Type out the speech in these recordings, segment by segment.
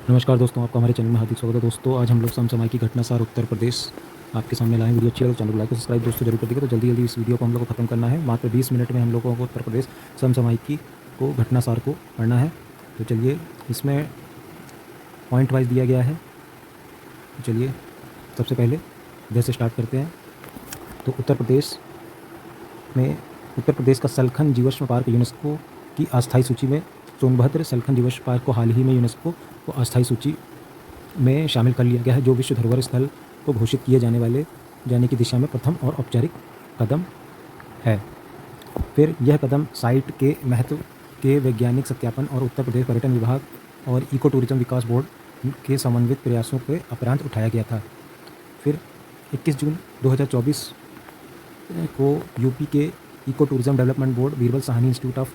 नमस्कार दोस्तों, आपका हमारे चैनल में हार्दिक स्वागत है। दोस्तों, आज हम लोग समसामयिक की घटनासार उत्तर प्रदेश आपके सामने लाए हैं। वीडियो अच्छी लगे तो चैनल को लाइक और सब्सक्राइब दोस्तों जरूर कर दीजिएगा। तो जल्दी जल्दी इस वीडियो को हम लोग को खत्म करना है। मात्र 20 मिनट में हम लोगों को उत्तर प्रदेश समसामयिकी को घटनासार को पढ़ना है। तो चलिए, इसमें पॉइंट वाइज दिया गया है। तो चलिए सबसे पहले इधर से स्टार्ट करते हैं। तो उत्तर प्रदेश का सलखन जीवाश्म पार्क यूनेस्को की अस्थायी सूची में, सोनभद्र सलखन जीवाश्म पार्क को हाल ही में यूनेस्को को अस्थायी सूची में शामिल कर लिया गया है, जो विश्व धरोहर स्थल को घोषित किए जाने की दिशा में प्रथम और औपचारिक कदम है। फिर यह कदम साइट के महत्व के वैज्ञानिक सत्यापन और उत्तर प्रदेश पर्यटन विभाग और इको टूरिज्म विकास बोर्ड के समन्वित प्रयासों के उपरांत उठाया गया था। फिर 21 जून 2024 को यूपी के ecotourism development board Birbal Sahni institute of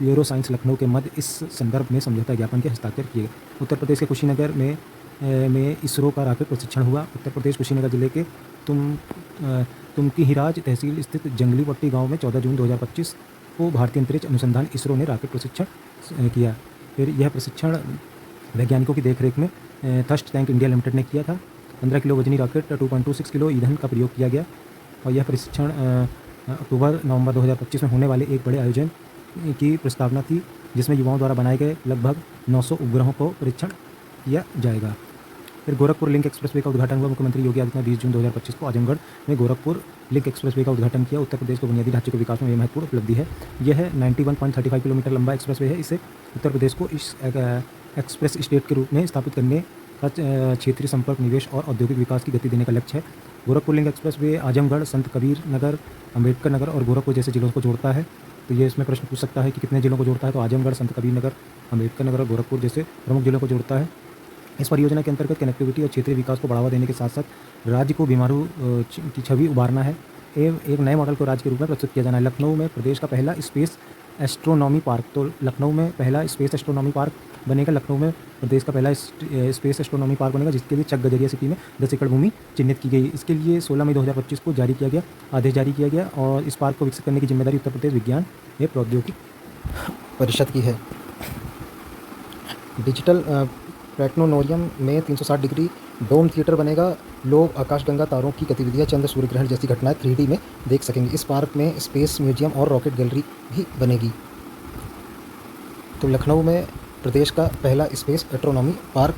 neuroscience Lucknow के मध्य इस संदर्भ में समझौता ज्ञापन के हस्ताक्षर किए गए। उत्तर प्रदेश के कुशीनगर में इसरो का रॉकेट प्रशिक्षण हुआ। उत्तर प्रदेश कुशीनगर जिले के तुमकीहिराज तहसील स्थित जंगली पट्टी गांव में 14 जून 2025 को भारतीय अंतरिक्ष अनुसंधान इसरो ने रॉकेट प्रशिक्षण किया। फिर यह प्रशिक्षण वैज्ञानिकों की देखरेख में थर्स्ट टैंक इंडिया लिमिटेड ने किया था। 15 किलो वजनी रॉकेट 2.26 किलो ईंधन का प्रयोग किया गया और यह प्रशिक्षण अक्टूबर-नवंबर 2025 में होने वाले एक बड़े आयोजन की प्रस्तावना थी, जिसमें युवाओं द्वारा बनाए गए लगभग 900 उपग्रहों को परीक्षण किया जाएगा। फिर गोरखपुर लिंक एक्सप्रेसवे का उद्घाटन हुआ। मुख्यमंत्री योगी आदित्यनाथ 20 जून 2025 को आजमगढ़ में गोरखपुर लिंक एक्सप्रेसवे का उद्घाटन किया। उत्तर प्रदेश को बुनियादी ढांचे के विकास में यह महत्वपूर्ण उपलब्धि है। यह 91.35 किलोमीटर लंबा एक्सप्रेसवे है। इसे उत्तर प्रदेश को इस एक्सप्रेस स्टेट के रूप में स्थापित करने का क्षेत्रीय संपर्क, निवेश और औद्योगिक विकास की गति देने का लक्ष्य है। गोरखपुर लिंक एक्सप्रेसवे आजमगढ़, संत कबीर नगर, अम्बेडकर नगर और गोरखपुर जैसे जिलों को जोड़ता है। तो ये इसमें प्रश्न पूछ सकता है कि कितने जिलों को जोड़ता है। तो आजमगढ़, संत कबीर नगर, अम्बेडकर नगर और गोरखपुर जैसे प्रमुख जिलों को जोड़ता है। इस परियोजना के अंतर्गत कनेक्टिविटी और क्षेत्रीय विकास को बढ़ावा देने के साथ साथ राज्य को बीमारू की छवि उभारना है एवं एक नए मॉडल को राज्य के रूप में प्रस्तुत किया जाना है। लखनऊ में प्रदेश का पहला स्पेस एस्ट्रोनॉमी पार्क, तो लखनऊ में पहला स्पेस एस्ट्रोनॉमी पार्क बनेगा। लखनऊ में प्रदेश का पहला स्पेस एस्ट्रोनॉमी पार्क बनेगा, जिसके लिए चक गजरिया सिटी में 10 एकड़ भूमि चिन्हित की गई। इसके लिए 16 मई 2025 को आदेश जारी किया गया और इस पार्क को विकसित करने की जिम्मेदारी उत्तर प्रदेश विज्ञान एवं प्रौद्योगिकी परिषद की है। डिजिटल प्लेनेटोरियम में 360 डिग्री डोम थिएटर बनेगा। लोग आकाशगंगा तारों की गतिविधियां, चंद्र सूर्य ग्रहण जैसी घटनाएं 3D में देख सकेंगे। इस पार्क में स्पेस म्यूजियम और रॉकेट गैलरी भी बनेगी। तो लखनऊ में प्रदेश का पहला स्पेस एस्ट्रोनॉमी पार्क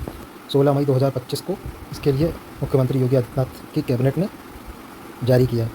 16 मई 2025 को इसके लिए मुख्यमंत्री योगी आदित्यनाथ की कैबिनेट ने जारी किया।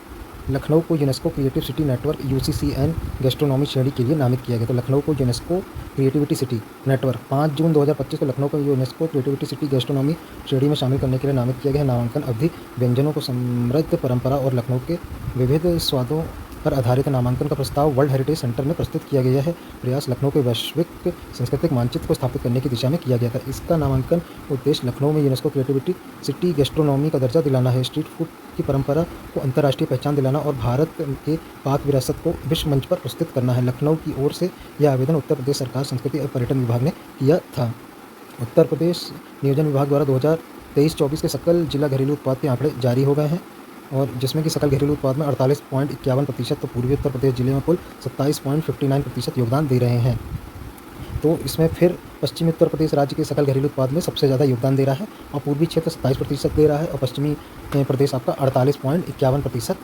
लखनऊ को UNESCO creative city network UCCN gastronomy श्रेणी के लिए नामित किया गया। तो लखनऊ को यूनेस्को क्रिएटिविटी सिटी नेटवर्क 5 जून 2025 को लखनऊ को यूनेस्को क्रिएटिविटी सिटी गैस्ट्रोनॉमी श्रेणी में शामिल करने के लिए नामित किया गया है। नामांकन अवधि व्यंजनों को समृद्ध परंपरा और लखनऊ के विविध स्वादों पर आधारित नामांकन का प्रस्ताव वर्ल्ड हेरिटेज सेंटर में प्रस्तुत किया गया है। प्रयास लखनऊ के वैश्विक सांस्कृतिक मानचित्र को स्थापित करने की दिशा में किया गया था। इसका नामांकन उद्देश्य लखनऊ में यूनेस्को क्रिएटिविटी सिटी गैस्ट्रोनॉमी का दर्जा दिलाना है, स्ट्रीट फूड की परंपरा को अंतर्राष्ट्रीय पहचान दिलाना और भारत के पाक विरासत को विश्व मंच पर प्रस्तुत करना है। लखनऊ की ओर से यह आवेदन उत्तर प्रदेश सरकार संस्कृति और पर्यटन विभाग ने किया था। उत्तर प्रदेश नियोजन विभाग द्वारा 2023-24 के सकल जिला घरेलू उत्पाद के आंकड़े जारी हो गए हैं और जिसमें कि सकल घरेलू उत्पाद में 48.51%, तो पूर्वी उत्तर प्रदेश जिले में कुल 27.59% योगदान दे रहे हैं। तो इसमें फिर पश्चिमी उत्तर प्रदेश राज्य के सकल घरेलू उत्पाद में सबसे ज़्यादा योगदान दे रहा है और पूर्वी क्षेत्र 27% दे रहा है और पश्चिमी प्रदेश आपका 48.51%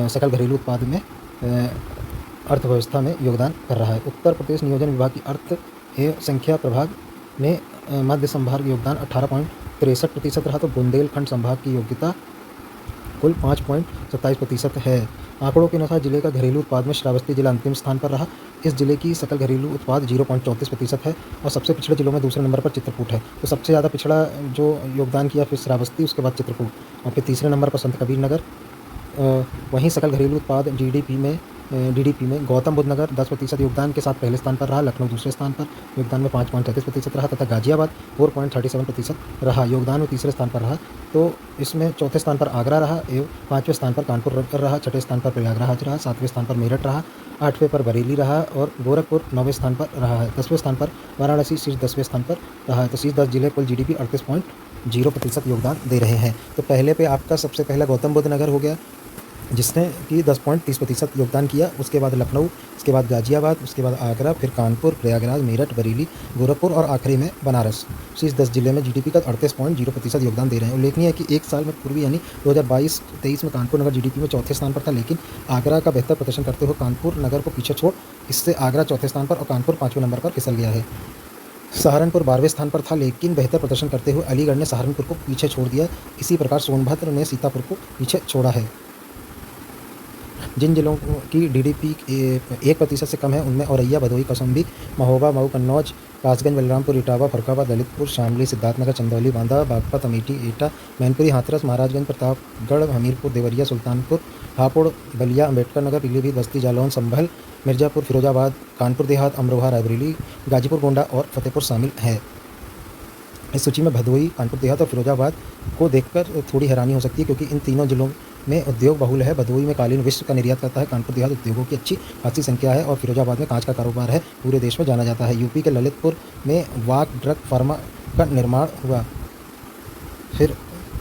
सकल घरेलू उत्पाद में अर्थव्यवस्था में योगदान कर रहा है। उत्तर प्रदेश नियोजन विभाग की अर्थ एवं संख्या प्रभाग में मध्य संभाग योगदान 18.63% रहा। तो बुंदेलखंड संभाग की योग्यता कुल 5.27% है। आंकड़ों के अनुसार जिले का घरेलू उत्पाद में श्रावस्ती जिला अंतिम स्थान पर रहा। इस जिले की सकल घरेलू उत्पाद 0.34% है और सबसे पिछड़े जिलों में दूसरे नंबर पर चित्रकूट है। तो सबसे ज़्यादा पिछड़ा जो योगदान किया फिर श्रावस्ती, उसके बाद चित्रकूट और फिर तीसरे नंबर पर संत कबीर नगर। वहीं सकल घरेलू उत्पाद DDP में गौतम बुद्ध नगर 10% योगदान के साथ पहले स्थान पर रहा। लखनऊ दूसरे स्थान पर योगदान में 5.33% रहा तथा गाजियाबाद 4.37% रहा, योगदान में तीसरे स्थान पर रहा। तो इसमें चौथे स्थान पर आगरा रहा एवं 5वें स्थान पर कानपुर रहा, 6ठे स्थान पर प्रयागराज रहा, 7वें स्थान पर मेरठ रहा, 8वें पर बरेली रहा और गोरखपुर 9वें स्थान पर रहा है। 10वें स्थान पर वाराणसी शीर्ष 10वें स्थान पर रहा है। तो शीर्ष 10 जिले कुल GDP 38.0% योगदान दे रहे हैं। तो पहले पे आपका सबसे पहला गौतम बुद्ध नगर हो गया जिसने कि 10.30% योगदान किया। उसके बाद लखनऊ, उसके बाद गाजियाबाद, उसके बाद आगरा, फिर कानपुर, प्रयागराज, मेरठ, बरेली, गोरखपुर और आखिरी में बनारस। शीर्ष 10 जिले में जीडीपी का 38.0% योगदान दे रहे हैं। उल्लेखनीय है कि एक साल में पूर्वी यानी 2022-23 में कानपुर नगर जीडीपी में चौथे स्थान पर था, लेकिन आगरा का बेहतर प्रदर्शन करते हुए कानपुर नगर को पीछे छोड़ इससे आगरा चौथे स्थान पर और कानपुर 5वें नंबर पर फिसल गया है। सहारनपुर 12वें स्थान पर था, लेकिन बेहतर प्रदर्शन करते हुए अलीगढ़ ने सहारनपुर को पीछे छोड़ दिया। इसी प्रकार सोनभद्र ने सीतापुर को पीछे छोड़ा है। जिन जिलों की डीडीपी 1% से कम है उनमें औरैया, भदोही, कौशाम्बी, महोबा, मऊ, कन्नौज, कासगंज, बलरामपुर, इटावा, फर्रुखाबाद, ललितपुर, शामली, सिद्धार्थनगर, चंदौली, बांदा, बागपत, अमेठी, एटा, मैनपुरी, हाथरस, महाराजगंज, प्रतापगढ़, हमीरपुर, देवरिया, सुल्तानपुर, हापुड़, बलिया, अम्बेडकर नगर, पीलीभीत, बस्ती, जालौन, संभल, मिर्जापुर, फिरोजाबाद, कानपुर देहात, अमरोहा, रायबरेली, गाजीपुर, गोंडा और फतेहपुर शामिल है। इस सूची में भदोही, कानपुर देहात और फिरोजाबाद को देखकर थोड़ी हैरानी हो सकती है, क्योंकि इन तीनों जिलों में उद्योग बहुल है। भदोही में कालीन विश्व का निर्यात करता है, कानपुर देहात उद्योगों की अच्छी खासी संख्या है और फिरोजाबाद में कांच का कारोबार है, पूरे देश में जाना जाता है। यूपी के ललितपुर में वाक ड्रग फार्मा का निर्माण हुआ। फिर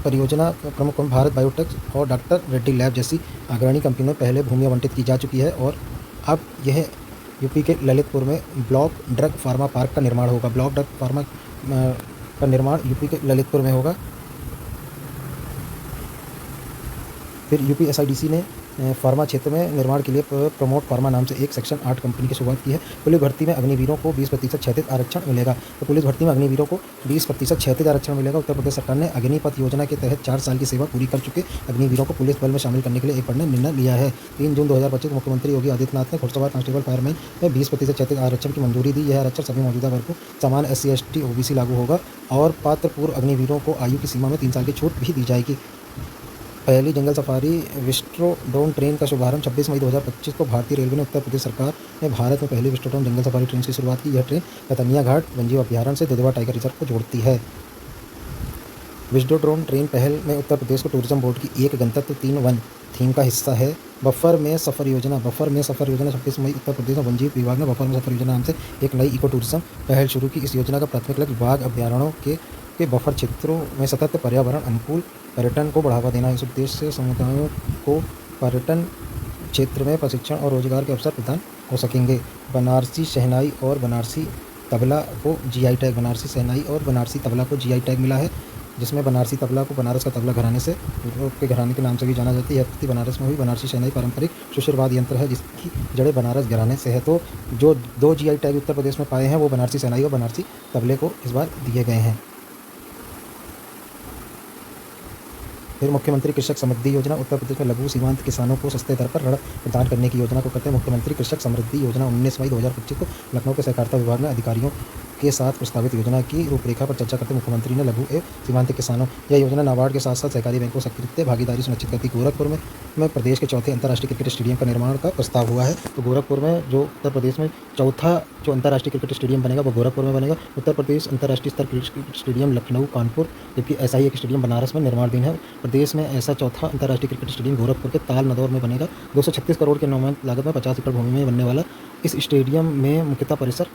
परियोजना प्रमुख भारत बायोटेक और डॉक्टर रेड्डी लैब जैसी अग्रणी कंपनियों पहले भूमि आवंटित की जा चुकी है और अब यह यूपी के ललितपुर में ब्लॉक ड्रग फार्मा पार्क का निर्माण होगा। ब्लॉक ड्रग फार्मा का निर्माण यूपी के ललितपुर में होगा। फिर यूपी एसआईडीसी ने फार्मा क्षेत्र में निर्माण के लिए प्रमोट फार्मा नाम से एक सेक्शन 8 कंपनी की शुरुआत की है। पुलिस भर्ती में अग्निवीरों को 20% क्षैतिज आरक्षण मिलेगा। तो पुलिस भर्ती में अग्निवीरों को 20% क्षैतिज आरक्षण मिलेगा। उत्तर प्रदेश सरकार ने अग्निपथ योजना के तहत 4 साल की सेवा पूरी कर चुके अग्निवीरों को पुलिस बल में शामिल करने के लिए एक बड़ा निर्णय लिया है। 3 जून 2025 मुख्यमंत्री योगी आदित्यनाथ ने घुड़सवार कांस्टेबल फायरमैन में 20% क्षैतिज आरक्षण की मंजूरी दी। यह आरक्षण सभी मौजूदा वर्गों समान SC ST OBC लागू होगा और पात्र पूर्व अग्निवीरों को आयु की सीमा में 3 साल की छूट भी दी जाएगी। पहली जंगल सफारी विस्ट्रोडोम ट्रेन का शुभारंभ 26 मई 2025 को भारतीय रेलवे ने उत्तर प्रदेश सरकार ने भारत में पहली विस्ट्रोडोम जंगल सफारी ट्रेन की शुरुआत की। यह ट्रेन कतनिया घाट वन्यजीव अभयारण्य से दुधवा टाइगर रिजर्व को जोड़ती है। विस्ट्रोडोम ट्रेन पहल में उत्तर प्रदेश को टूरिज्म बोर्ड की एक गंतव्य 3 वन थीम का हिस्सा है। बफर में सफ़र योजना 26 मई उत्तर प्रदेश में वन्यजीव विभाग ने बफर में सफ़र योजना नाम से एक नई इको टूरिज्म पहल शुरू की। इस योजना का प्राथमिक लक्ष्य बाघ अभयारण्यों के बफर क्षेत्रों में सतत पर्यावरण अनुकूल पर्यटन को बढ़ावा देना है। इस उद्देश्य से समुदायों को पर्यटन क्षेत्र में प्रशिक्षण और रोजगार के अवसर प्रदान हो सकेंगे। बनारसी शहनाई और बनारसी तबला को GI टैग बनारसी शहनाई और बनारसी तबला को GI टैग मिला है, जिसमें बनारसी तबला को बनारस का तबला घराने से के घराने के नाम से भी जाना जाता है। यह उत्पत्ति बनारस में हुई। बनारसी शहनाई पारंपरिक सुशिरवाद यंत्र है जिसकी जड़ें बनारस घराने से है। तो जो 2 GI टैग उत्तर प्रदेश में पाए हैं वो बनारसी शहनाई और बनारसी तबले को इस बार दिए गए हैं। फिर मुख्यमंत्री कृषक समृद्धि योजना उत्तर प्रदेश में लघु सीमांत किसानों को सस्ते दर पर ऋण प्रदान करने की योजना को कहते हैं मुख्यमंत्री कृषक समृद्धि योजना। 19 मई 2025 को लखनऊ के सहकारिता विभाग में अधिकारियों के साथ प्रस्तावित योजना की रूपरेखा पर चर्चा करते मुख्यमंत्री ने लघु एवं सीमांत किसानों यह योजना नाबार्ड के साथ साथ सहकारी बैंकों सक्रिय भागीदारी सुनिश्चित करती। गोरखपुर में प्रदेश के चौथे अंतर्राष्ट्रीय क्रिकेट स्टेडियम का निर्माण का प्रस्ताव हुआ है। तो गोरखपुर में जो उत्तर प्रदेश में चौथा जो अंतर्राष्ट्रीय क्रिकेट स्टेडियम बनेगा वो गोरखपुर में बनेगा। उत्तर प्रदेश अंतर्राष्ट्रीय स्तर क्रिकेट स्टेडियम लखनऊ, कानपुर, जबकि ऐसा ही एक स्टेडियम बनारस में निर्माणाधीन है। प्रदेश में ऐसा चौथा अंतर्राष्ट्रीय क्रिकेट स्टेडियम गोरखपुर के ताल नदौर में बनेगा। 236 करोड़ के अनुमानित लागत में 50 एकड़ भूमि में बनने वाला इस स्टेडियम में मुख्यतः परिसर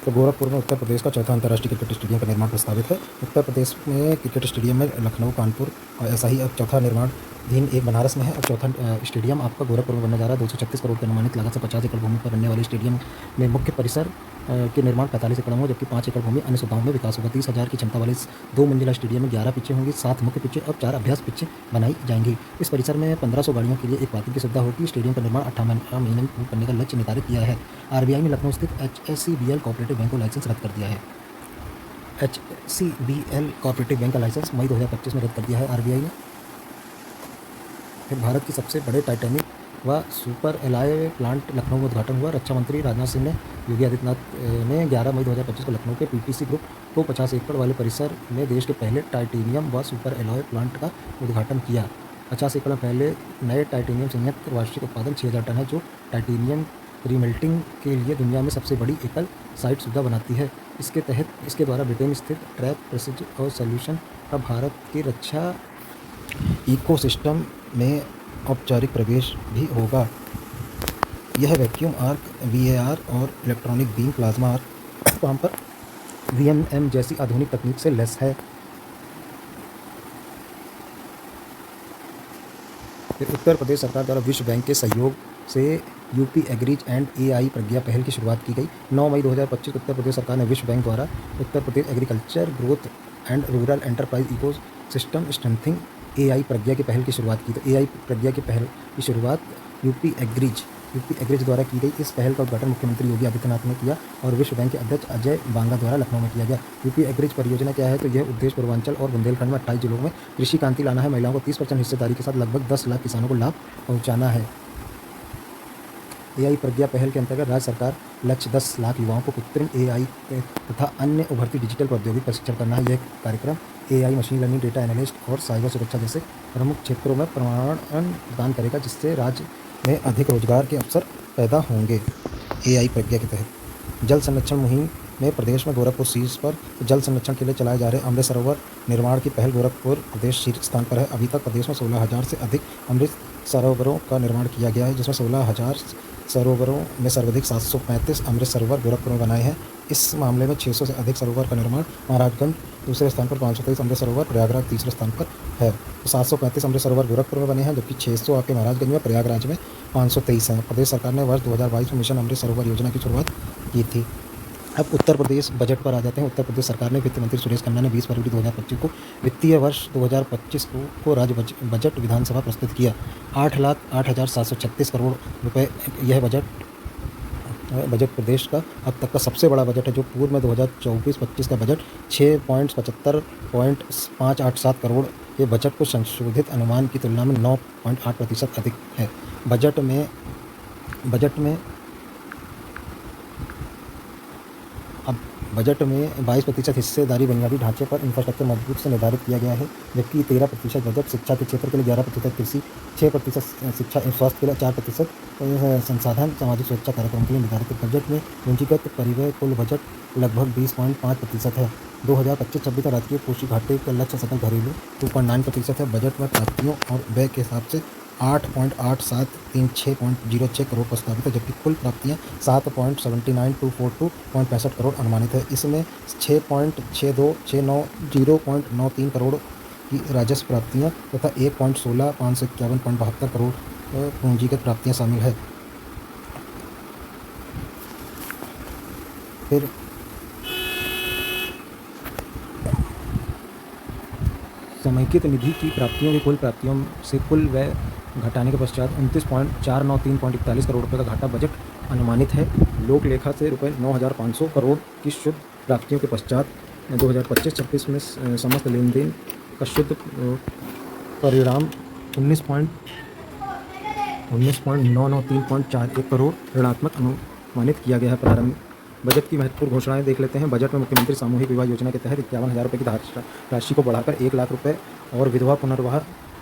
तो गोरखपुर में उत्तर प्रदेश का चौथा अंतर्राष्ट्रीय क्रिकेट स्टेडियम का निर्माण प्रस्तावित है। उत्तर प्रदेश में क्रिकेट स्टेडियम में लखनऊ, कानपुर और ऐसा ही अब चौथा निर्माणाधीन एक बनारस में है और चौथा स्टेडियम आपका गोरखपुर में बनने जा रहा है। 236 करोड़ की अनुमानित लागत से 50 एकड़ भूमि पर बनने वाले स्टेडियम में मुख्य परिसर के निर्माण 45 एकड़ में, जबकि 5 एकड़ भूमि अन्य सुविधाओं में विकास होगा। 30,000 की क्षमता वाले इस 2 मंजिला स्टेडियम में 11 पिचें होंगी, 7 मुख्य पिचें और 4 अभ्यास पिचें बनाई जाएंगी। इस परिसर में 1500 गाड़ियों के लिए एक पार्किंग की सुविधा होगी। स्टेडियम का निर्माण 18 महीने में पूर्ण करने का लक्ष्य निर्धारित किया है। RBI ने लखनऊ स्थित HSCBL कोऑपरेटिव बैंक को लाइसेंस रद्द कर दिया है। HCBL कोऑपरेटिव बैंक का लाइसेंस मई 2025 में रद्द कर दिया है RBI ने। फिर भारत की सबसे बड़े टाइटैनिक व सुपर एलॉय प्लांट लखनऊ में उद्घाटन हुआ। रक्षा मंत्री राजनाथ सिंह ने योगी आदित्यनाथ ने 11 मई 2025 को लखनऊ के PTC ग्रुप को 50 एकड़ वाले परिसर में देश के पहले टाइटेनियम व सुपर एलॉय प्लांट का उद्घाटन किया। 50 एकड़ में पहले नए टाइटेनियम संयंत्र वार्षिक उत्पादन 6000 टन है, जो टाइटेनियम रीमेल्टिंग के लिए दुनिया में सबसे बड़ी एकल साइट सुविधा बनाती है। इसके द्वारा ब्रिटेन स्थित ट्रैप प्रेसिजन और सॉल्यूशन का भारत के रक्षा इकोसिस्टम में औपचारिक प्रवेश भी होगा। यह वैक्यूम आर्क, VAR और electronic beam plasma arc pump पर VMM जैसी आधुनिक तकनीक से लैस है। फिर उत्तर प्रदेश सरकार द्वारा विश्व बैंक के सहयोग से यूपी एग्रीज एंड एआई प्रज्ञा पहल की शुरुआत की गई। 9 मई 2025 उत्तर प्रदेश सरकार ने विश्व बैंक द्वारा Uttar Pradesh agriculture growth and rural enterprise ecosystem strengthening AI Pragya की पहल की शुरुआत की। तो एआई प्रज्ञा की पहल की शुरुआत यूपी एग्रीज द्वारा की गई। इस पहल का उद्घाटन मुख्यमंत्री योगी आदित्यनाथ ने किया और विश्व बैंक के अध्यक्ष अजय बांगा द्वारा लखनऊ में किया गया। यूपी एग्रीज परियोजना क्या है? तो यह उद्देश्य पूर्वांचल और बुंदेलखंड में 28 जिलों में कृषि क्रांति लाना है। महिलाओं को 30% हिस्सेदारी के साथ लगभग 10 लाख किसानों को लाभ पहुंचाना है। एआई प्रज्ञा पहल के अंतर्गत राज्य सरकार लक्ष्य 10 लाख युवाओं को कृत्रिम एआई तथा अन्य उभरती डिजिटल प्रौद्योगिकी प्रशिक्षण करना है। यह कार्यक्रम AI, machine learning, data analyst और साइबर सुरक्षा जैसे प्रमुख क्षेत्रों में प्रमाणन प्रदान करेगा, जिससे राज्य में अधिक रोजगार के अवसर पैदा होंगे। एआई प्रज्ञा के तहत जल संरक्षण मुहिम में प्रदेश में गोरखपुर शीर्ष पर। जल संरक्षण के लिए चलाए जा रहे अमृत सरोवर निर्माण की पहल गोरखपुर प्रदेश शीर्ष स्थान पर है। अभी तक प्रदेश में 16,000 से अधिक अमृत सरोवरों का निर्माण किया गया है, जिसमें 16,000 सरोवरों में सर्वाधिक 735 अमृत सरोवर गोरखपुर में बनाए हैं। इस मामले में 600 से अधिक सरोवर का निर्माण महाराजगंज दूसरे स्थान पर, 523 अमृत सरोवर प्रयागराज तीसरे स्थान पर है। तो 735 अमृत सरोवर गोरखपुर में बने हैं, जबकि 600 आपके महाराजगंज में, प्रयागराज में 523 हैं। प्रदेश सरकार ने वर्ष 2022 में मिशन अमृत सरोवर योजना की शुरुआत की थी। अब उत्तर प्रदेश बजट पर आ जाते हैं। उत्तर प्रदेश सरकार ने वित्त मंत्री सुरेश खन्ना ने 20 फरवरी 2025 को वित्तीय वर्ष 2025 को राज्य बजट विधानसभा प्रस्तुत किया। 8,08,736 करोड़ रुपए यह बजट प्रदेश का अब तक का सबसे बड़ा बजट है, जो पूर्व में 2024-25 का बजट 6,75,587 करोड़ के बजट को संशोधित अनुमान की तुलना में 9.8% अधिक है। बजट में अब बजट में 22% हिस्सेदारी बुनियादी ढांचे पर इंफ्रास्ट्रक्चर मजबूत से निर्धारित किया गया है, जबकि 13% बजट शिक्षा के क्षेत्र के लिए, 11% कृषि, 6% शिक्षा स्वास्थ्य के लिए, 4% संसाधन सामाजिक सुरक्षा कार्यक्रम के लिए निर्धारित। बजट में पूंजीगत परिव्यय कुल बजट लगभग 20.5% है। 2025-26 का राजकीय कोषीय घाटे का लक्ष्य सकल घरेलू 2.9% है। बजट में प्राप्तियों और व्यय के हिसाब से 8.8736.06 करोड़ प्रस्तावित है, जबकि कुल प्राप्तियां 7.79,242.65 करोड़ अनुमानित है। इसमें 6.62,690.93 करोड़ की राजस्व प्राप्तियां तथा 1.16,551.72 करोड़ पूंजीगत प्राप्तियां शामिल है। फिर समेकित निधि की प्राप्तियों की कुल प्राप्तियों से कुल व्यय घटाने के पश्चात 29,493.41 करोड़ रुपये का घाटा बजट अनुमानित है। लोक लेखा से रुपये 9,500 करोड़ की शुद्ध प्राप्तियों के पश्चात 2025-26 में समस्त लेन देन का शुद्ध परिणाम 19,993.41 करोड़ ऋणात्मक अनुमानित किया गया है। प्रारंभ बजट की महत्वपूर्ण घोषणाएं देख लेते हैं। बजट में मुख्यमंत्री सामूहिक विवाह योजना के तहत 51,000 रुपये की राशि को बढ़ाकर 1 लाख रुपये और विधवा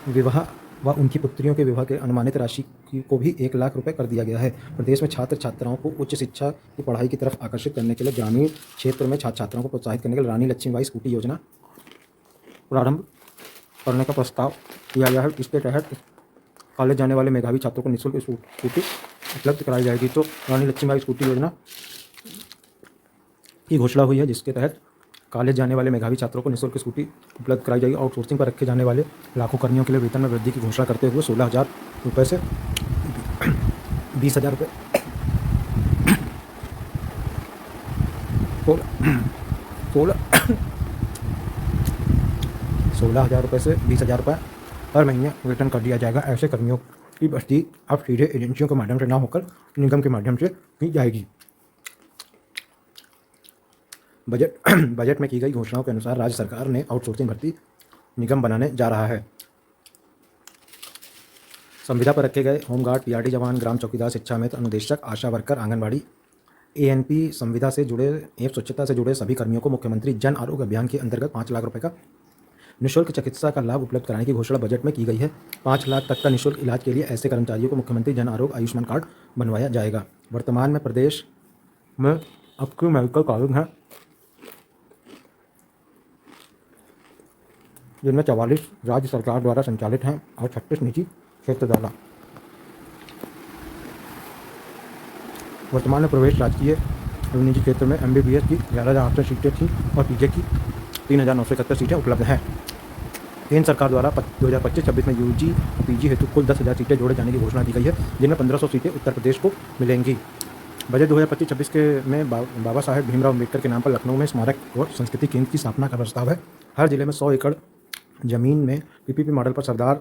विवाह व उनकी पुत्रियों के विवाह के अनुमानित राशि को भी 1 लाख रुपये कर दिया गया है। प्रदेश में छात्र छात्राओं को उच्च शिक्षा की पढ़ाई की तरफ आकर्षित करने के लिए ग्रामीण क्षेत्र में छात्र छात्राओं को प्रोत्साहित करने के लिए रानी लक्ष्मीबाई स्कूटी योजना प्रारंभ करने का प्रस्ताव किया गया है। इसके तहत कॉलेज जाने वाले मेधावी छात्रों को निःशुल्क स्कूटी उपलब्ध कराई जाएगी। तो रानी लक्ष्मीबाई स्कूटी योजना की घोषणा हुई है, जिसके तहत कॉलेज जाने वाले मेधावी छात्रों को निःशुल्क स्कूटी उपलब्ध कराई जाएगी। आउटसोर्सिंग पर रखे जाने वाले लाखों कर्मियों के लिए वेतन में वृद्धि की घोषणा करते हुए 16,000 रुपये से 20,000 रुपये 16,000 रुपये से 20,000 रुपये हर महीने वेतन कर दिया जाएगा। ऐसे कर्मियों की भर्ती अब सीधे एजेंसियों के माध्यम से ना होकर निगम के माध्यम से की जाएगी। बजट में की गई घोषणाओं के अनुसार राज्य सरकार ने आउटसोर्सिंग भर्ती निगम बनाने जा रहा है। संविदा पर रखे गए होमगार्ड, पीआरटी जवान, ग्राम चौकीदार, शिक्षा मित्र, अनुदेशक, आशा वर्कर, आंगनबाड़ी, एएनपी संविदा से जुड़े एवं स्वच्छता से जुड़े सभी कर्मियों को मुख्यमंत्री जन आरोग्य अभियान के अंतर्गत 5 लाख रुपये का निःशुल्क चिकित्सा का लाभ उपलब्ध कराने की घोषणा बजट में की गई है। 5 लाख तक का निःशुल्क इलाज के लिए ऐसे कर्मचारियों को मुख्यमंत्री जन आरोग्य आयुष्मान कार्ड बनवाया जाएगा। वर्तमान में प्रदेश में अब मेडिकल कॉलेज हैं, जिनमें 44 राज्य सरकार द्वारा संचालित हैं और 36 निजी क्षेत्र द्वारा। वर्तमान में प्रवेश राजकीय एवं निजी क्षेत्र में MBBS की 11,800 सीटें थी और पीजे की 3,971 सीटें उपलब्ध हैं। केंद्र सरकार द्वारा 2025-26 में यूजी पीजी हेतु कुल 10,000 सीटें जोड़े जाने की घोषणा की गई है, जिनमें 1,500 सीटें उत्तर प्रदेश को मिलेंगी। बजट 2025-26 के में बाबा साहेब भीमराव अम्बेडकर के नाम पर लखनऊ में स्मारक और संस्कृति केंद्र की स्थापना का प्रस्ताव है। हर जिले में 100 एकड़ जमीन में पीपीपी मॉडल पर सरदार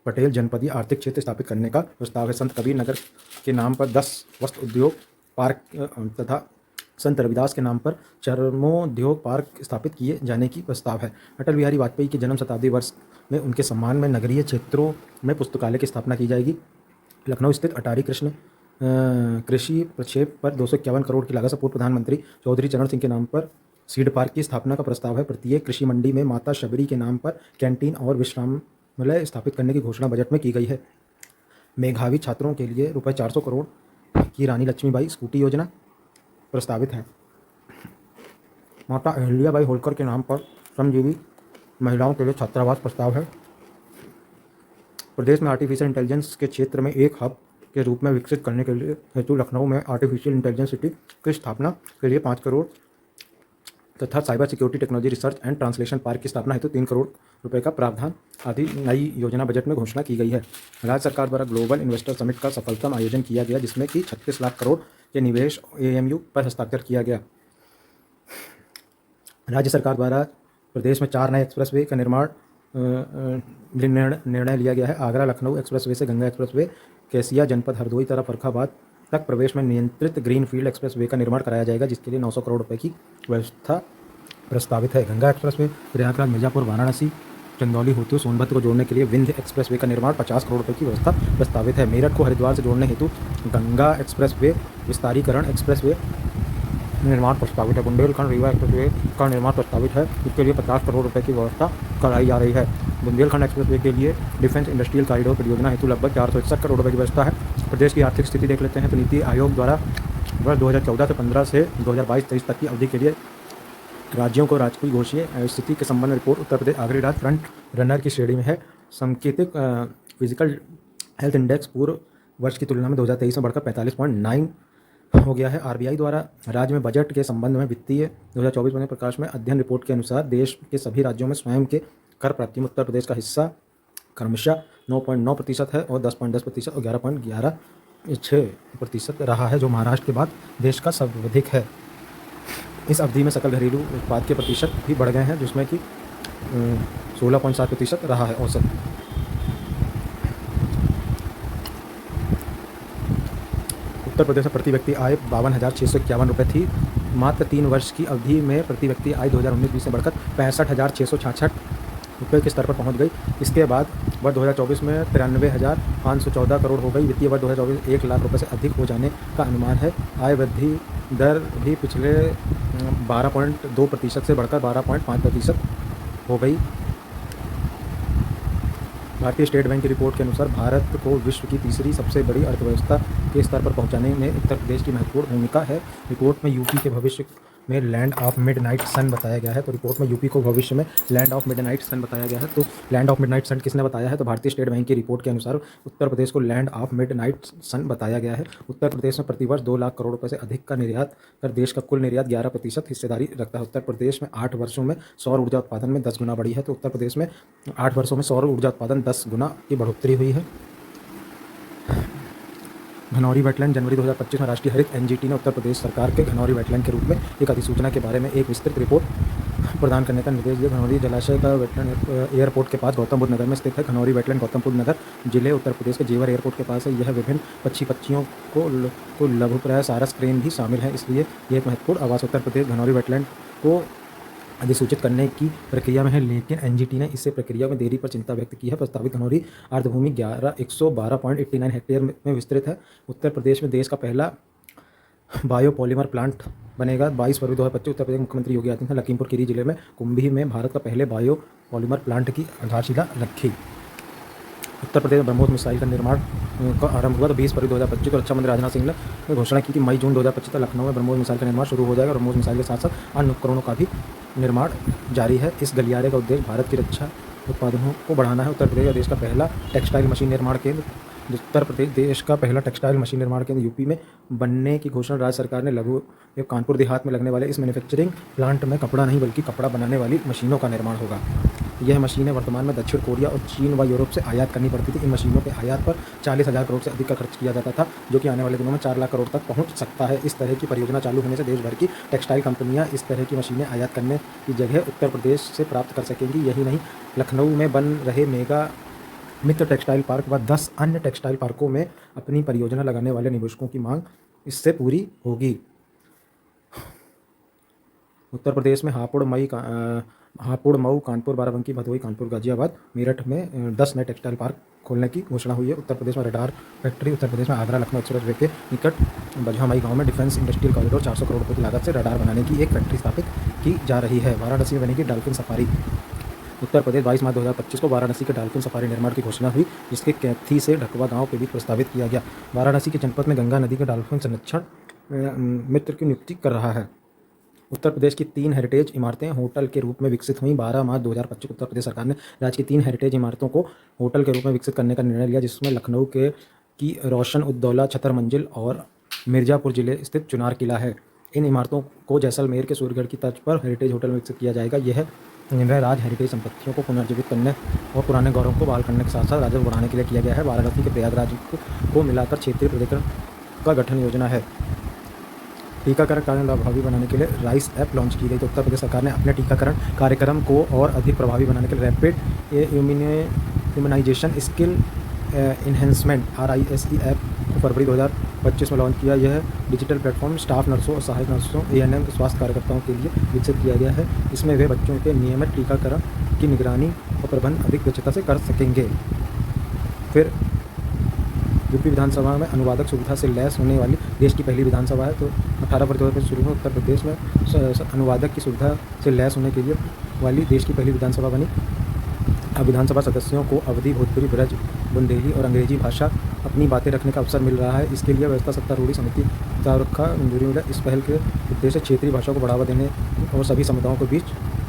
पटेल जनपदीय आर्थिक क्षेत्र स्थापित करने का प्रस्ताव है। संत कबीर नगर के नाम पर 10 वस्त्र उद्योग पार्क तथा संत रविदास के नाम पर चर्मोद्योग पार्क स्थापित किए जाने की प्रस्ताव है। अटल बिहारी वाजपेयी के जन्म शताब्दी वर्ष में उनके सम्मान में नगरीय क्षेत्रों में पुस्तकालय की स्थापना की जाएगी। लखनऊ स्थित अटारी कृष्ण कृषि प्रक्षेप पर 251 करोड़ की लागत से पूर्व प्रधानमंत्री चौधरी चरण सिंह के नाम पर सीड पार्क की स्थापना का प्रस्ताव है। प्रत्येक कृषि मंडी में माता शबरी के नाम पर कैंटीन और विश्रामालय स्थापित करने की घोषणा बजट में की गई है। मेधावी छात्रों के लिए रुपये 400 करोड़ की रानी लक्ष्मीबाई स्कूटी योजना प्रस्तावित है। माता अहिल्याबाई होलकर के नाम पर श्रमजीवी महिलाओं के लिए छात्रावास प्रस्ताव है। प्रदेश में आर्टिफिशियल इंटेलिजेंस के क्षेत्र में एक हब के रूप में विकसित करने के लिए हेतु लखनऊ में आर्टिफिशियल इंटेलिजेंस सिटी की स्थापना के लिए 5 करोड़ तथा cyber security technology research and translation park की स्थापना हेतु 3 करोड़ रुपए का प्रावधान आदि नई योजना बजट में घोषणा की गई है। राज्य सरकार द्वारा ग्लोबल इन्वेस्टर समिट का सफलतम आयोजन किया गया, जिसमें कि 36 लाख करोड़ के निवेश AMU पर हस्ताक्षर किया गया। राज्य सरकार द्वारा प्रदेश में 4 नए एक्सप्रेसवे का निर्माण निर्णय लिया गया है। आगरा लखनऊ एक्सप्रेसवे से गंगा एक्सप्रेसवे कैसिया जनपद हरदोई तरफ फर्रुखाबाद तक प्रवेश में नियंत्रित ग्रीनफील्ड एक्सप्रेसवे का निर्माण कराया जाएगा, जिसके लिए 900 करोड़ रुपए की व्यवस्था प्रस्तावित है। गंगा एक्सप्रेसवे प्रयागराज मिर्जापुर वाराणसी चंदौली होते हुए सोनभद्र को जोड़ने के लिए विंध्य एक्सप्रेसवे का निर्माण 50 करोड़ रुपए की व्यवस्था प्रस्तावित है। मेरठ को हरिद्वार से जोड़ने हेतु गंगा एक्सप्रेसवे विस्तारीकरण एक्सप्रेसवे निर्माण प्रस्तावित है। बुंदेलखंड रीवा एक्सप्रेसवे का निर्माण प्रस्तावित है, इसके लिए 50 करोड़ रुपए की व्यवस्था कराई जा रही है। बुंदेलखंड एक्सप्रेसवे के लिए डिफेंस इंडस्ट्रियल कॉरिडोर परियोजना हेतु लगभग 461 करोड़ रुपए की व्यवस्था है। प्रदेश की आर्थिक स्थिति देख लेते हैं तो नीति आयोग द्वारा वर्ष 2014 से 15 से 2022-23 तक की अवधि के लिए राज्यों को राजकीय घोषीय स्थिति के संबंध में रिपोर्ट उत्तर प्रदेश आखिरी राज्य फ्रंट रनर की श्रेणी में है। सांकेतिक फिजिकल हेल्थ इंडेक्स पूर्व वर्ष की तुलना में 2023 में बढ़कर 45.9 हो गया है। RBI द्वारा राज्य में बजट के संबंध में वित्तीय 2024 में प्रकाश में अध्ययन रिपोर्ट के अनुसार देश के सभी राज्यों में स्वयं के कर प्राप्ति में उत्तर प्रदेश का हिस्सा क्रमशः 9.9% है और 10.10% और 11.6% रहा है, जो महाराष्ट्र के बाद देश का सर्वाधिक है। इस अवधि में सकल घरेलू उत्पाद के प्रतिशत भी बढ़ गए हैं, जिसमें कि 16.7% रहा है औसत। उत्तर प्रदेश में प्रति व्यक्ति आय 52,651 रुपये थी। मात्र 3 वर्ष की अवधि में प्रति व्यक्ति आय 2019-20 में बढ़कर 65,666 रुपये के स्तर पर पहुंच गई। इसके बाद वर्ष 2024 में 93,514 करोड़ हो गई। वित्तीय वर्ष 2024 1 लाख रुपये से अधिक हो जाने का अनुमान है। आय वृद्धि दर भी पिछले 12.2% से बढ़कर 12.5% हो गई। भारतीय स्टेट बैंक की रिपोर्ट के अनुसार भारत को विश्व की तीसरी सबसे बड़ी अर्थव्यवस्था के स्तर पर पहुंचाने में उत्तर प्रदेश की महत्वपूर्ण भूमिका है। रिपोर्ट में यूपी के भविष्य में लैंड ऑफ मिडनाइट सन बताया गया है। तो रिपोर्ट में यूपी को भविष्य में लैंड ऑफ मिडनाइट सन बताया गया है। तो लैंड ऑफ मिडनाइट सन किसने बताया है? तो भारतीय स्टेट बैंक की रिपोर्ट के अनुसार उत्तर प्रदेश को लैंड ऑफ मिडनाइट सन बताया गया है। उत्तर प्रदेश में प्रतिवर्ष 2 लाख करोड़ रुपये से अधिक का निर्यात कर देश का कुल निर्यात 11% हिस्सेदारी रखता है। उत्तर प्रदेश में 8 वर्षों में सौर ऊर्जा उत्पादन में 10 गुना बढ़ी है। तो उत्तर प्रदेश में 8 वर्षों में सौर ऊर्जा उत्पादन 10 गुना की बढ़ोतरी हुई है। घनौरी वेटलैंड जनवरी 2025 में राष्ट्रीय हरित NGT ने उत्तर प्रदेश सरकार के घनौरी वेटलैंड के रूप में एक अधिसूचना के बारे में एक विस्तृत रिपोर्ट प्रदान करने का निर्देश दिया। घनौरी जलाशय का वेटलैंड एयरपोर्ट के पास गौतम बुद्ध नगर में स्थित है। घनौरी वेटलैंड गौतम बुद्ध नगर जिले उत्तर प्रदेश के जेवर एयरपोर्ट के पास है। यह विभिन्न पक्षियों को लघुप्राय सारस क्रेन भी शामिल है, इसलिए यह एक महत्वपूर्ण आवास उत्तर प्रदेश घनौरी वेटलैंड को अधिसूचित करने की प्रक्रिया में है, लेकिन NGT ने इससे प्रक्रिया में देरी पर चिंता व्यक्त की है। प्रस्तावित घनौरी अर्धभूमि 112.89 हेक्टेयर में विस्तृत है। उत्तर प्रदेश में देश का पहला बायोपॉलीमर प्लांट बनेगा। 22 फरवरी 2025 उत्तर प्रदेश मुख्यमंत्री योगी आदित्यनाथ ने लखीमपुर खीरी जिले में कुंभी में भारत का पहले बायोपॉलीमर प्लांट की आधारशिला रखी। उत्तर प्रदेश में ब्रह्मोस मिसाइल का निर्माण का आरंभ हुआ। तो 20 फरवरी 2025 को रक्षा मंत्री राजनाथ सिंह ने घोषणा की कि मई-जून 2025 तक लखनऊ में ब्रह्मोस मिसाइल का निर्माण शुरू हो जाएगा। ब्रह्मोस मिसाइल के साथ साथ अन्य उपकरणों का भी निर्माण जारी है। इस गलियारे का उद्देश्य भारत की रक्षा उत्पादनों को बढ़ाना है। उत्तर प्रदेश देश का पहला टेक्सटाइल मशीन निर्माण केंद्र उत्तर प्रदेश देश का पहला टेक्सटाइल मशीन निर्माण केंद्र यूपी में बनने की घोषणा राज्य सरकार ने लघु कानपुर देहात में लगने वाले इस मैन्युफैक्चरिंग प्लांट में कपड़ा नहीं बल्कि कपड़ा बनाने वाली मशीनों का निर्माण होगा। यह मशीनें वर्तमान में दक्षिण कोरिया और चीन व यूरोप से आयात करनी पड़ती थी। इन मशीनों के आयात पर 40,000 करोड़ से अधिक का खर्च किया जाता था, जो कि आने वाले दिनों में 4 लाख करोड़ तक पहुंच सकता है। इस तरह की परियोजना चालू होने से देश भर की टेक्सटाइल कंपनियां इस तरह की मशीनें आयात करने की जगह उत्तर प्रदेश से प्राप्त कर सकेंगी। यही नहीं, लखनऊ में बन रहे मेगा मित्र टेक्सटाइल पार्क व 10 अन्य टेक्सटाइल पार्कों में अपनी परियोजना लगाने वाले निवेशकों की मांग इससे पूरी होगी। उत्तर प्रदेश में हापुड़, मऊ, कानपुर, बाराबंकी, भदोही, कानपुर, गाजियाबाद, मेरठ में 10 नए टेक्सटाइल पार्क खोलने की घोषणा हुई है। उत्तर प्रदेश में रडार फैक्ट्री। उत्तर प्रदेश में आगरा लखनऊ एक्सप्रेस वे के निकट बजहामई गांव में डिफेंस इंडस्ट्रियल कॉरिडोर 400 करोड़ रुपये की लागत से रडार बनाने की एक फैक्ट्री स्थापित की जा रही है। वाराणसी में बनेगी डॉल्फिन सफारी। उत्तर प्रदेश 22 मार्च 2025 को वाराणसी के डॉल्फिन सफारी निर्माण की घोषणा हुई, जिसके कैथी से ढकवा गांव के बीच प्रस्तावित किया गया। वाराणसी के जनपद में गंगा नदी के डॉल्फिन संरक्षण मित्र की नियुक्ति कर रहा है। उत्तर प्रदेश की 3 हेरिटेज इमारतें होटल के रूप में विकसित हुई। 12 मार्च 2025 उत्तर प्रदेश सरकार ने राज्य की 3 हेरिटेज इमारतों को होटल के रूप में विकसित करने का निर्णय लिया, जिसमें लखनऊ की रोशन उद्दौला छतर मंजिल और मिर्ज़ापुर जिले स्थित चुनार किला है। इन इमारतों को जैसलमेर के सूर्यगढ़ की तर्ज पर हेरिटेज होटल में विकसित किया जाएगा। यह निर्णय राज्य हेरिटेज संपत्तियों को पुनर्जीवित करने और पुराने गौरव को बहाल करने के साथ साथ राजस्व बढ़ाने के लिए किया गया है। वाराणसी के प्रयागराज को मिलाकर क्षेत्रीय प्राधिकरण का गठन योजना है। टीकाकरण कार्य प्रभावी बनाने के लिए राइस ऐप लॉन्च की गई। तो उत्तर प्रदेश सरकार ने अपने टीकाकरण कार्यक्रम को और अधिक प्रभावी बनाने के लिए rapid immunization skill enhancement RISE app को फरवरी 2025 में लॉन्च किया। यह डिजिटल प्लेटफॉर्म स्टाफ नर्सों और सहायक नर्सों ANM स्वास्थ्य कार्यकर्ताओं के लिए विकसित किया गया है। इसमें वे बच्चों के नियमित टीकाकरण की निगरानी और प्रबंधन अधिक दक्षता से कर सकेंगे। फिर यूपी विधानसभा में अनुवादक सुविधा से लैस होने वाली देश की पहली विधानसभा है। तो 18 फरवरी 2025 शुरू में उत्तर प्रदेश में अनुवादक की सुविधा से लैस होने के लिए वाली देश की पहली विधानसभा बनी। अब विधानसभा सदस्यों को अवधी, भोजपुरी, ब्रज, बुंदेली और अंग्रेजी भाषा अपनी बातें रखने का अवसर मिल रहा है। इसके लिए व्यवस्था सत्तारूढ़ी समिति का मंजूरी मिला। इस पहल के उद्देश्य क्षेत्रीय भाषाओं को बढ़ावा देने और सभी समुदायों के बीच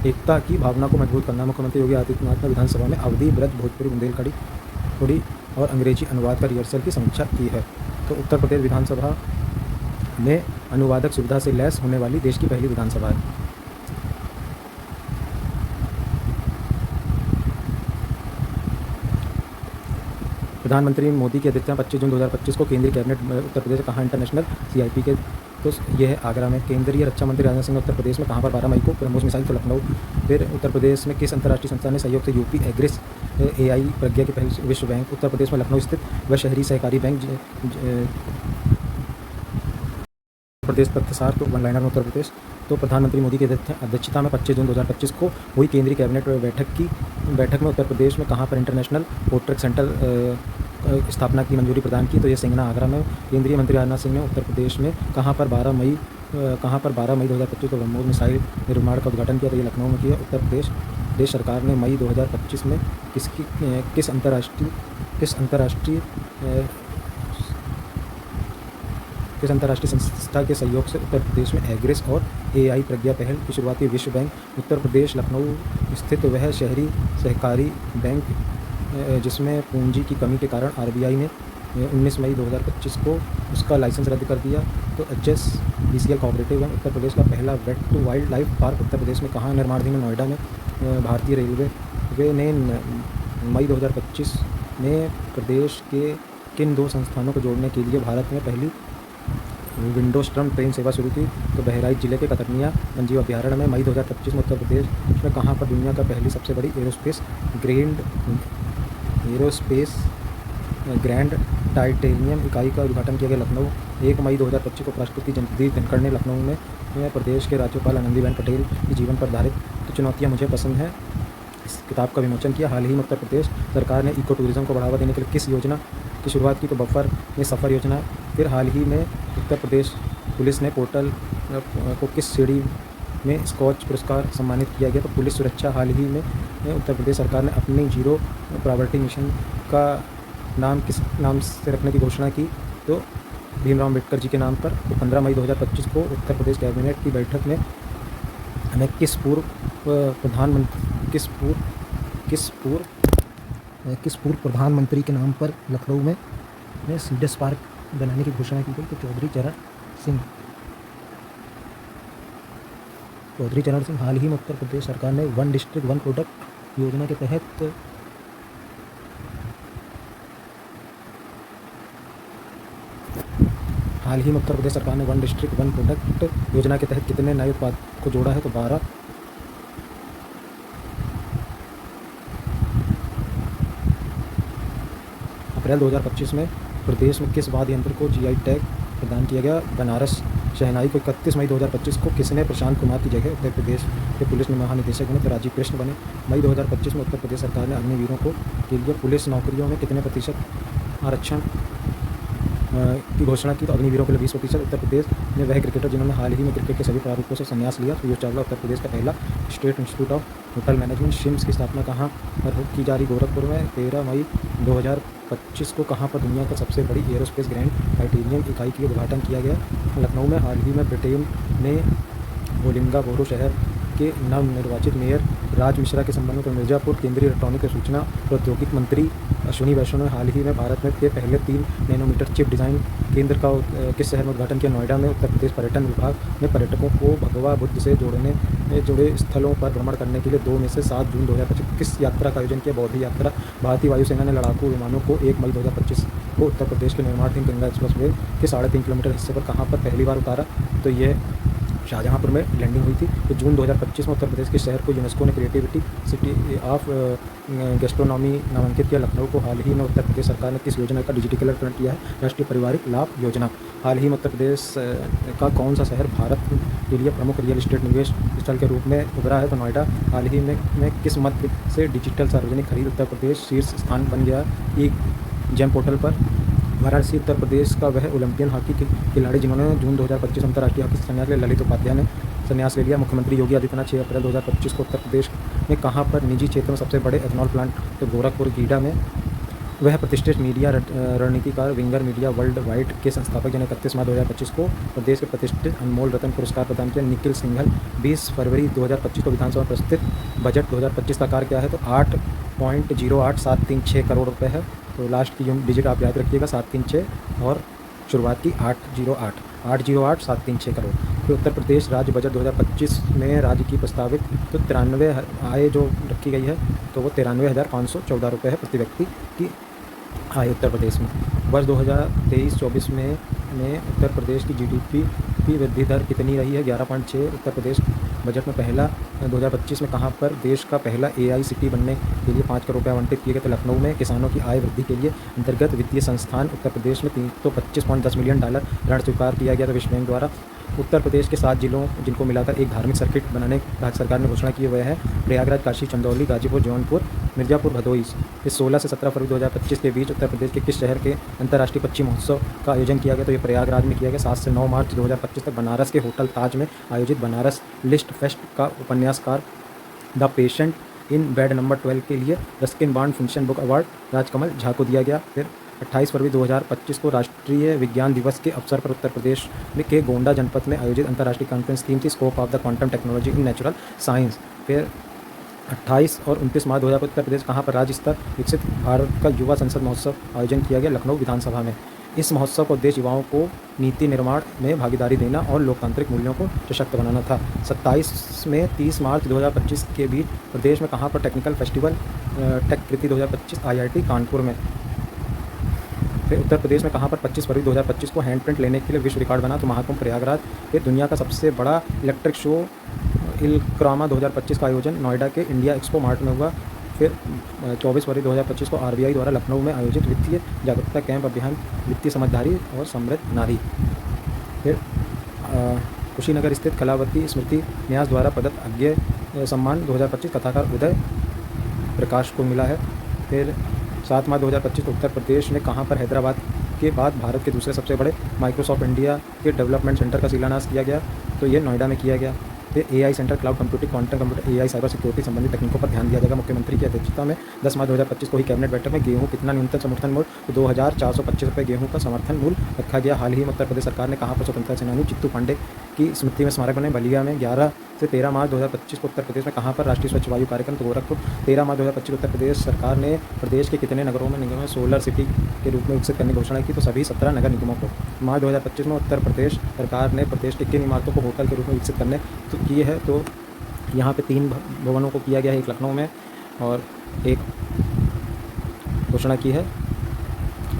एकता की भावना को मजबूत करना। मुख्यमंत्री योगी आदित्यनाथ ने विधानसभा में अवधी, ब्रज, भोजपुरी, बुंदेलखंडी और अंग्रेजी अनुवाद का रिहर्सल की समीक्षा की है। तो उत्तर प्रदेश विधानसभा में अनुवादक सुविधा से लैस होने वाली देश की पहली विधानसभा है। प्रधानमंत्री मोदी की अध्यक्षता में 25 जून 2025 को केंद्रीय कैबिनेट उत्तर प्रदेश कहाँ इंटरनेशनल CIP के तो यह आगरा में। केंद्रीय रक्षा मंत्री राजनाथ सिंह ने उत्तर प्रदेश में कहाँ पर 12 मई को ब्रह्मोस मिसाइल तो लखनऊ। फिर उत्तर प्रदेश में किस अंतर्राष्ट्रीय संस्था ने सहयोग से यूपी एग्रिस AI प्रज्ञा की पहल। विश्व बैंक। उत्तर प्रदेश में लखनऊ स्थित व शहरी सहकारी बैंक प्रदेश तथ्यसार तो वन लाइनर में उत्तर प्रदेश। तो प्रधानमंत्री मोदी की अध्यक्षता में 25 जून 2025 को हुई केंद्रीय कैबिनेट बैठक में उत्तर प्रदेश में कहाँ पर इंटरनेशनल पोर्ट्रेट सेंटर स्थापना की मंजूरी प्रदान की। तो ये सिंगना आगरा में। केंद्रीय मंत्री राजनाथ सिंह ने उत्तर प्रदेश में कहाँ पर 12 मई 2025 को ब्रह्मोस मिसाइल निर्माण का उद्घाटन किया। तो ये लखनऊ में किया। उत्तर प्रदेश सरकार ने मई 2025 में किस अंतर्राष्ट्रीय संस्था के सहयोग से उत्तर प्रदेश में एग्रिस और AI प्रज्ञा पहल की शुरुआत की। विश्व बैंक। उत्तर प्रदेश लखनऊ स्थित वह शहरी सहकारी बैंक जिसमें पूंजी की कमी के कारण RBI ने 19 मई 2025 को उसका लाइसेंस रद्द कर दिया। तो HSBCL cooperative bank. Uttar Pradesh का पहला wet to wild life park Uttar Pradesh में कहाँ निर्माणाधीन है? नोएडा में। भारतीय रेलवे ने मई 2025 में प्रदेश के किन 2 संस्थानों को जोड़ने के लिए भारत में पहली विंडोज ट्रम ट्रेन सेवा शुरू की? तो बहराइच जिले के कतरनिया वन्यजीव अभ्यारण्य में। मई 2025 में उत्तर प्रदेश में कहाँ पर दुनिया का पहली सबसे बड़ी एरोस्पेस ग्रैंड टाइटेनियम इकाई का उद्घाटन किया गया? लखनऊ। 1 मई 2025 को राष्ट्रपति जगदीप धनखड़ ने लखनऊ में प्रदेश के राज्यपाल आनंदीबेन पटेल के जीवन पर आधारित तो चुनौतियाँ मुझे पसंद है इस किताब का विमोचन किया। हाल ही में उत्तर प्रदेश सरकार ने इको टूरिज्म को बढ़ावा देने के लिए किस योजना की शुरुआत की? तो बफर में सफ़र योजना। फिर हाल ही में उत्तर प्रदेश पुलिस ने पोर्टल को किस श्रेणी में स्कॉच पुरस्कार सम्मानित किया गया? तो पुलिस सुरक्षा। हाल ही में उत्तर प्रदेश सरकार ने अपनी जीरो पॉवर्टी मिशन का नाम किस नाम से रखने की घोषणा की? तो भीमराव अम्बेडकर जी के नाम पर। तो 15 मई 2025 को उत्तर प्रदेश कैबिनेट की बैठक में किस पूर्व प्रधानमंत्री के नाम पर लखनऊ में सीडस पार्क बनाने की घोषणा की गई? तो चौधरी चरण सिंह। हाल ही में उत्तर प्रदेश सरकार ने 1 डिस्ट्रिक्ट 1 प्रोडक्ट योजना के तहत हाल ही में उत्तर प्रदेश सरकार ने वन डिस्ट्रिक्ट वन प्रोडक्ट योजना के तहत कितने नए उत्पाद को जोड़ा है? तो 12। अप्रैल 2025 में प्रदेश में किस वाद्य यंत्र को जीआई टैग प्रदान किया गया? बनारस शहनाई को 31 मई 2025 को किसने प्रशांत कुमार की जगह उत्तर प्रदेश के पुलिस में महानिदेशक बने? तो राजीव कृष्ण बने। मई 2025 में उत्तर प्रदेश सरकार ने अग्निवीरों के लिए पुलिस नौकरियों में कितने प्रतिशत आरक्षण की घोषणा की? तो अग्निवीरों के लिए 20%। उत्तर प्रदेश में वह क्रिकेटर जिन्होंने हाल ही में क्रिकेट के सभी प्रारूपों से संन्यास लिया? तो पीयूष चावला उत्तर प्रदेश का पहला। State institute of hotel management शिम्स की स्थापना कहाँ पर की जा रही? गोरखपुर में। 13 मई 2025 को कहाँ पर दुनिया का सबसे बड़ी एयरोस्पेस ग्रैंड टाइटेनियम इकाई की उद्घाटन किया गया? लखनऊ में। हाल ही में ब्रिटेन ने बोलिंगा बोरो शहर के नवनिर्वाचित मेयर राज मिश्रा के संबंध में मिर्जापुर केंद्रीय इलेक्ट्रॉनिक और सूचना प्रौद्योगिकी मंत्री अश्विनी वैष्णव ने हाल ही में भारत में के पहले 3 नैनोमीटर चिप डिज़ाइन केंद्र का किस शहर में उद्घाटन किया? नोएडा में। उत्तर प्रदेश पर्यटन विभाग ने पर्यटकों को भगवा बुद्ध से जुड़े स्थलों पर भ्रमण करने के लिए 2 में से 7 जून 2025 किस यात्रा का आयोजन किया? बौद्ध यात्रा। भारतीय वायुसेना ने लड़ाकू विमानों को 1 मई 2025 को उत्तर प्रदेश के निर्माणाधीन गंगा एक्सप्रेसवे के 3.5 किलोमीटर हिस्से पर कहाँ पर पहली बार उतारा? तो ये शाहजहाँपुर में लैंडिंग हुई थी। तो जून 2025 में उत्तर प्रदेश के शहर को यूनेस्को ने क्रिएटिविटी सिटी ऑफ गैस्ट्रोनॉमी नामांकित किया। लखनऊ को हाल ही में उत्तर प्रदेश सरकार ने किस योजना का डिजिटलीकरण किया है? राष्ट्रीय पारिवारिक लाभ योजना। हाल ही में उत्तर प्रदेश का कौन सा शहर भारत के लिए प्रमुख रियल एस्टेट निवेश स्थल के रूप में उभरा है? तो नोएडा। हाल ही में किस मध्य से डिजिटल सार्वजनिक खरीद उत्तर प्रदेश शीर्ष स्थान बन गया ई जेम पोर्टल पर? वाराणसी। उत्तर प्रदेश का वह ओलंपियन हॉकी खिलाड़ी जिन्होंने जून 2025 अंतर्राष्ट्रीय हॉकी संन्यास लिया? ललित उपाध्याय ने संन्यास ले लिया। मुख्यमंत्री योगी आदित्यनाथ 6 अप्रैल 2025 को उत्तर प्रदेश में कहाँ पर निजी क्षेत्र में सबसे बड़े एथनॉल प्लांट? तो गोरखपुर गीडा में। वह प्रतिष्ठित मीडिया रणनीतिकार विंगर मीडिया वर्ल्ड वाइड के संस्थापक जिन्हें 31 मार्च 2025 को प्रदेश के प्रतिष्ठित अनमोल रत्न पुरस्कार प्रदान किया? निखिल सिंघल। 20 फरवरी 2025 को विधानसभा में प्रस्तुत बजट 2025 का आकार क्या है? तो 8.08736 करोड़ रुपये है। तो लास्ट की डिजिट आप याद रखिएगा 736 और शुरुआत की 808 करोड़। फिर उत्तर प्रदेश राज्य बजट 2025 में राज्य की प्रस्तावित तो 93 आय जो रखी गई है तो वो 93,514 रुपये है प्रति व्यक्ति की आय उत्तर प्रदेश में। वर्ष 2023-24 में उत्तर प्रदेश की जीडीपी की वृद्धि दर कितनी रही है? 11.6। उत्तर प्रदेश बजट में पहला 2025 में कहाँ पर देश का पहला एआई सिटी बनने के लिए 5 करोड़ रुपये आवंटित किए गए? तो लखनऊ में। किसानों की आय वृद्धि के लिए अंतर्गत वित्तीय संस्थान उत्तर प्रदेश में $325.10 मिलियन ऋण स्वीकार किया गया था विश्व बैंक द्वारा। उत्तर प्रदेश के 7 जिलों जिनको मिलाकर एक धार्मिक सर्किट बनाने राज्य सरकार ने घोषणा की हुई है प्रयागराज, काशी, चंदौली, गाजीपुर, जौनपुर, मिर्जापुर, भदोही। इस 16 से 17 फरवरी 2025 के बीच उत्तर प्रदेश के किस शहर के अंतर्राष्ट्रीय पक्षी महोत्सव का आयोजन किया गया? तो ये प्रयागराज में किया गया। 7 से 9 मार्च 2025 तक बनारस के होटल ताज में आयोजित बनारस लिस्ट फेस्ट का उपन्यासकार the patient in bed number 12 के लिए Ruskin bond fiction book award Rajkamal Jha को दिया गया। फिर 28 फरवरी 2025 को राष्ट्रीय विज्ञान दिवस के अवसर पर उत्तर प्रदेश के गोंडा जनपद में आयोजित अंतर्राष्ट्रीय कॉन्फ्रेंस थीम थी scope of the quantum technology in natural science. फिर 28 और 29 मार्च 2000 उत्तर प्रदेश कहाँ पर राज्य स्तर विकसित भारत का युवा संसद महोत्सव आयोजन किया गया? लखनऊ विधानसभा में। इस महोत्सव का उद्देश्य युवाओं को नीति निर्माण में भागीदारी देना और लोकतांत्रिक मूल्यों को सशक्त बनाना था। 27 में 30 मार्च 2025 के बीच प्रदेश में कहाँ पर टेक्निकल फेस्टिवल टेक कृति 2025 आईआईटी कानपुर में। फिर उत्तर प्रदेश में कहाँ पर 25 फरवरी 2025 को हैंड प्रिंट लेने के लिए विश्व रिकॉर्ड बना? तो महाकुंभ प्रयागराज। फिर दुनिया का सबसे बड़ा इलेक्ट्रिक शो इलक्रामा 2025 का आयोजन नोएडा के इंडिया एक्सपो मार्ट में हुआ। फिर 24 फरवरी 2025 को आरबीआई द्वारा लखनऊ में आयोजित वित्तीय जागरूकता कैंप अभियान वित्तीय समझदारी और समृद्ध नारी। फिर कुशीनगर स्थित कलावती स्मृति न्यास द्वारा प्रदत्त अज्ञेय सम्मान 2025 कथाकार उदय प्रकाश को मिला है। फिर 7 मार्च 2025 को उत्तर प्रदेश में कहाँ पर हैदराबाद के बाद भारत के दूसरे सबसे बड़े माइक्रोसॉफ्ट इंडिया के डेवलपमेंट सेंटर का शिलान्यास किया गया? तो ये नोएडा में किया गया। फिर AI centre cloud computing quantum computer AI cyber security संबंधी तकनीकों पर ध्यान दिया जाएगा मुख्यमंत्री की अध्यक्षता में। 10 मार्च 2025 को ही कैबिनेट बैठक में गेहूं कितना न्यूनतम समर्थन मूल्य? तो 2,425 रुपये गेहूं का समर्थन मूल्य रखा गया। हाल ही में उत्तर प्रदेश सरकार ने कहाँ पर स्वतंत्रता सेनानी चित्तू पांडे की स्मृति में स्मारक बने? बलिया में। 11 से 13 मार्च 2025 को उत्तर प्रदेश में कहाँ पर राष्ट्रीय स्वच्छ वायु कार्यक्रम? तो गोरखपुर। 13 मार्च 2025 उत्तर प्रदेश सरकार ने प्रदेश के कितने नगरों में निगम में सोलर सिटी के रूप में विकसित करने की घोषणा की? तो सभी 17 नगर निगमों को। मार्च 2025 में उत्तर प्रदेश सरकार ने प्रदेश के किन इमारतों को होटल के रूप में विकसित करने तो किए है? तो यहाँ पे 3 भवनों को किया गया है, एक लखनऊ में, और एक घोषणा की है।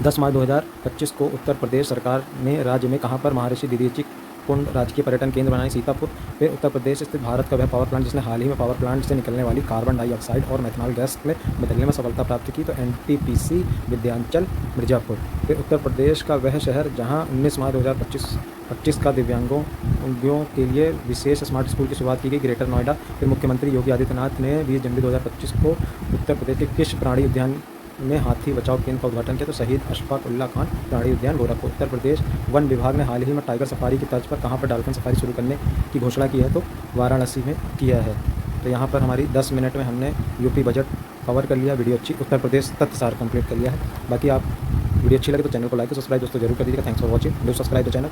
10 मार्च 2025 को उत्तर प्रदेश सरकार ने राज्य में कहाँ पर महर्षि दधीचि कुंड राजकीय पर्यटन केंद्र बनाए, सीतापुर। फिर उत्तर प्रदेश स्थित भारत का वह पावर प्लांट जिसने हाल ही में पावर प्लांट से निकलने वाली कार्बन डाइऑक्साइड और मेथनॉल गैस में बदलने में सफलता प्राप्त की, तो एनटीपीसी विंध्याचल मिर्ज़ापुर। फिर उत्तर प्रदेश का वह शहर जहां 19 मार्च 2025 का दिव्यांगों के लिए विशेष स्मार्ट स्कूल की शुरुआत की गई, ग्रेटर नोएडा। फिर मुख्यमंत्री योगी आदित्यनाथ ने 20 जनवरी 2025 को उत्तर प्रदेश के किश प्राणी उद्यान में हाथी बचाव केंद्र का उद्घाटन किया, तो शहीद अशफाक उल्ला खान प्राणी उद्यान गोरखपुर। उत्तर प्रदेश वन विभाग ने हाल ही में टाइगर सफारी की तर्ज पर कहाँ पर डॉल्फिन सफारी शुरू करने की घोषणा की है, तो वाराणसी में किया है। तो यहाँ पर हमारी 10 मिनट में हमने यूपी बजट कवर कर लिया, वीडियो अच्छी, उत्तर प्रदेश तथ्य सार कंप्लीट कर लिया है। बाकी आप वीडियो अच्छी लगे तो चैनल को लाइक और सब्सक्राइब दोस्तों जरूर कर दीजिएगा। Thanks for watching, do subscribe the channel.